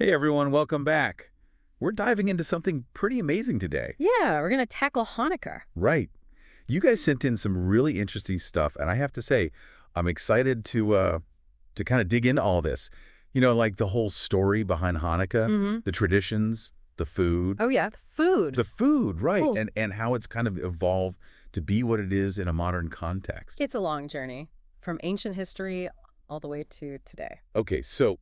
Hey everyone, welcome back. We're diving into something pretty amazing today. Yeah, we're going to tackle Hanukkah. Right. You guys sent in some really interesting stuff, and I have to say, I'm excited to kind of dig into all this. Like the whole story behind Hanukkah, Mm-hmm. the traditions, the food. Oh, yeah, the food. The food, right, Oh, and how it's kind of evolved to be what it is in a modern context. it's a long journey from ancient history all the way to today. Okay, so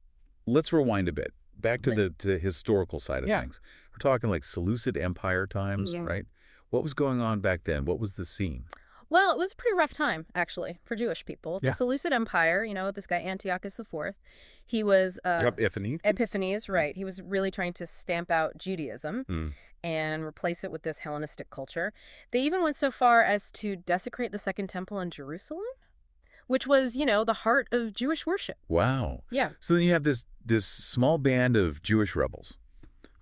let's rewind a bit. Back to Right. the historical side of Yeah. things. We're talking like Seleucid Empire times, Yeah. right? What was going on back then? What was the scene? Well, it was a pretty rough time, actually, for Jewish people. The Yeah. Seleucid Empire, this guy Antiochus IV, he was Epiphany? Epiphanes, right. He was really trying to stamp out Judaism Mm. and replace it with this Hellenistic culture. They even went so far as to desecrate the Second Temple in Jerusalem, which was, the heart of Jewish worship. Wow. Yeah. So then you have this small band of Jewish rebels,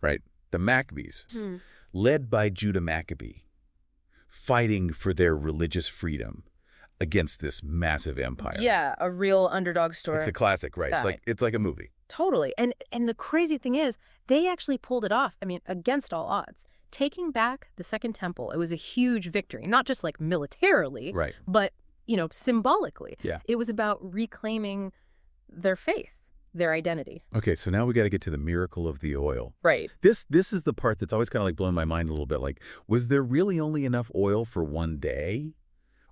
right? The Maccabees, Hmm. led by Judah Maccabee, fighting for their religious freedom against this massive empire. Yeah, a real underdog story. It's a classic, right? Right. It's like a movie. Totally. And the crazy thing is, they actually pulled it off. I mean, against all odds. Taking back the Second Temple, it was a huge victory, not just like militarily, Right. but, symbolically. Yeah. It was about reclaiming their faith, their identity. Okay, so now we got to get to the miracle of the oil. Right. This is the part that's always kind of like blowing my mind a little bit. Like, was there really only enough oil for one day?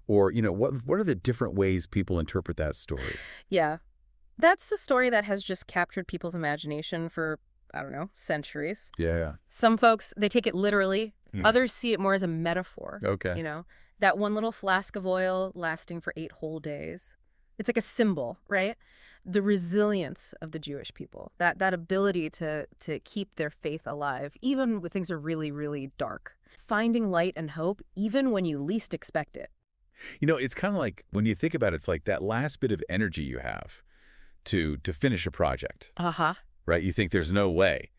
Or, what are the different ways people interpret that story? Yeah. That's a story that has just captured people's imagination for, I don't know, centuries. Yeah. Some folks, they take it literally. Hmm. Others see it more as a metaphor. Okay. That one little flask of oil lasting for 8 whole days. It's like a symbol, right? The resilience of the Jewish people, that ability to keep their faith alive, even when things are really, really dark. Finding light and hope, even when you least expect it. It's kind of like, when you think about it, it's like that last bit of energy you have to finish a project, Uh-huh. right? You think there's no way,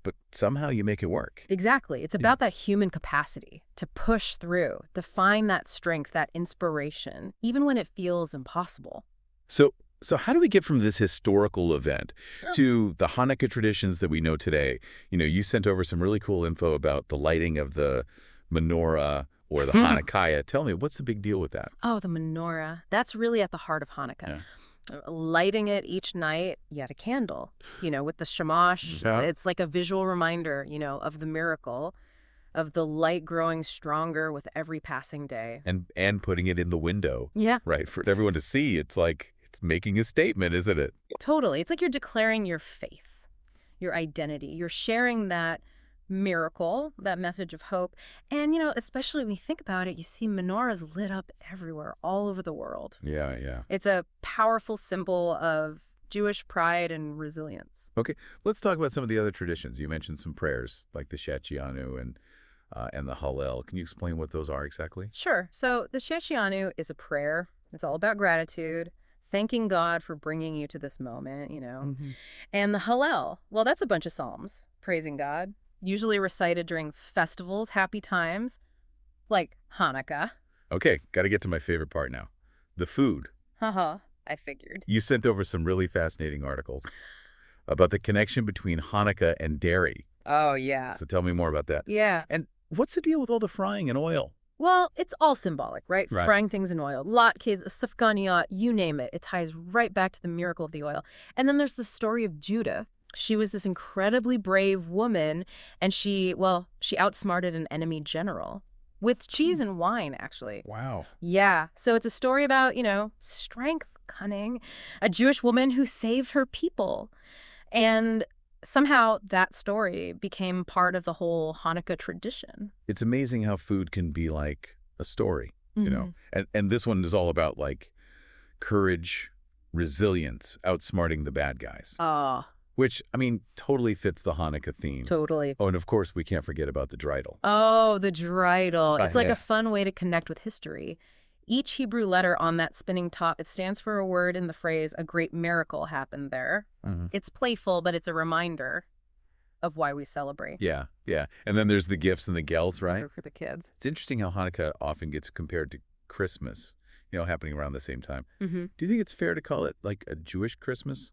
but somehow you make it work. Exactly. It's about that human capacity to push through, to find that strength, that inspiration, even when it feels impossible. So how do we get from this historical event to the Hanukkah traditions that we know today? You sent over some really cool info about the lighting of the menorah or the Hanukkah. Tell me, what's the big deal with that? Oh, the menorah. That's really at the heart of Hanukkah. Lighting it each night, you had a candle, with the shamash. Yeah. It's like a visual reminder, of the miracle, of the light growing stronger with every passing day. And putting it in the window, Yeah, right, for everyone to see. It's like it's making a statement, isn't it? totally. It's like you're declaring your faith, your identity. You're sharing that miracle, that message of hope. And, especially when you think about it, you see menorahs lit up everywhere, all over the world. Yeah. It's a powerful symbol of Jewish pride and resilience. Okay, let's talk about some of the other traditions. You mentioned some prayers like the Shehecheyanu and the Hallel. Can you explain what those are exactly? Sure. So the Shehecheyanu is a prayer. It's all about gratitude, thanking God for bringing you to this moment, Mm-hmm. And the Hallel, well, that's a bunch of psalms praising God, usually recited during festivals, happy times, like Hanukkah. Okay, got to get to my favorite part now. The food. Haha, I figured. You sent over some really fascinating articles about the connection between Hanukkah and dairy. Oh, yeah. So tell me more about that. Yeah. And what's the deal with all the frying in oil? Well, it's all symbolic, right? Right. Frying things in oil. Latkes, sufganiyot, you name it. It ties right back to the miracle of the oil. And then there's the story of Judah. She was this incredibly brave woman, and she outsmarted an enemy general with cheese and wine, actually. Wow. Yeah. So it's a story about, strength, cunning, a Jewish woman who saved her people. And somehow that story became part of the whole Hanukkah tradition. It's amazing how food can be like a story, And this one is all about like courage, resilience, outsmarting the bad guys. Oh, Which, I mean, totally fits the Hanukkah theme. totally. Oh, and of course, we can't forget about the dreidel. Oh, the dreidel. It's like Yeah. a fun way to connect with history. Each Hebrew letter on that spinning top, it stands for a word in the phrase, a great miracle happened there. Mm-hmm. It's playful, but it's a reminder of why we celebrate. Yeah. And then there's the gifts and the gelt, right? For the kids. It's interesting how Hanukkah often gets compared to Christmas, happening around the same time. Mm-hmm. Do you think it's fair to call it like a Jewish Christmas?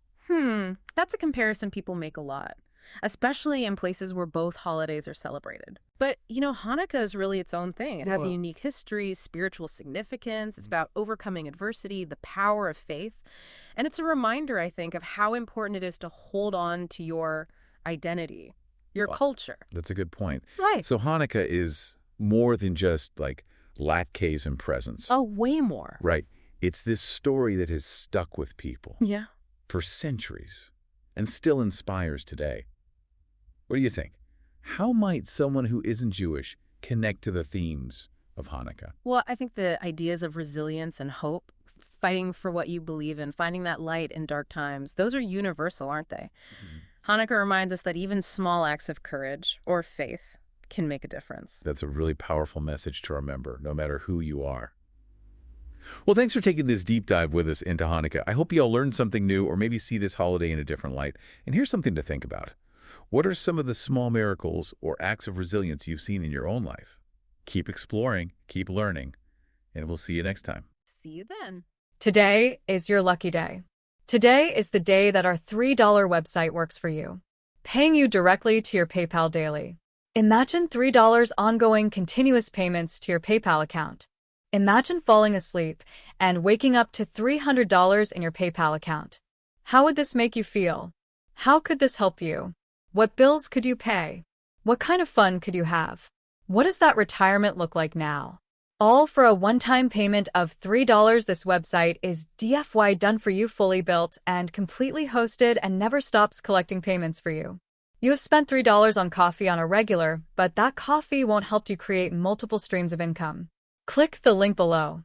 That's a comparison people make a lot. especially in places where both holidays are celebrated. But, Hanukkah is really its own thing. It has a unique history, spiritual significance. It's about overcoming adversity, the power of faith. And it's a reminder, I think, of how important it is to hold on to your identity, your culture. That's a good point. Right. So Hanukkah is more than just like latkes and presents. Oh, way more. Right. It's this story that has stuck with people Yeah. for centuries and still inspires today. What do you think? How might someone who isn't Jewish connect to the themes of Hanukkah? Well, I think the ideas of resilience and hope, fighting for what you believe in, finding that light in dark times, those are universal, aren't they? Hanukkah reminds us that even small acts of courage or faith can make a difference. That's a really powerful message to remember, no matter who you are. Well, thanks for taking this deep dive with us into Hanukkah. I hope you all learned something new or maybe see this holiday in a different light. And here's something to think about. What are some of the small miracles or acts of resilience you've seen in your own life? Keep exploring, keep learning, and we'll see you next time. See you then. Today is your lucky day. Today is the day that our $3 website works for you, paying you directly to your PayPal daily. Imagine $3 ongoing continuous payments to your PayPal account. Imagine falling asleep and waking up to $300 in your PayPal account. How would this make you feel? How could this help you? What bills could you pay? What kind of fun could you have? What does that retirement look like now? All for a one-time payment of $3. This website is DFY done for you, fully built and completely hosted, and never stops collecting payments for you. You have spent $3 on coffee on a regular, but that coffee won't help you create multiple streams of income. Click the link below.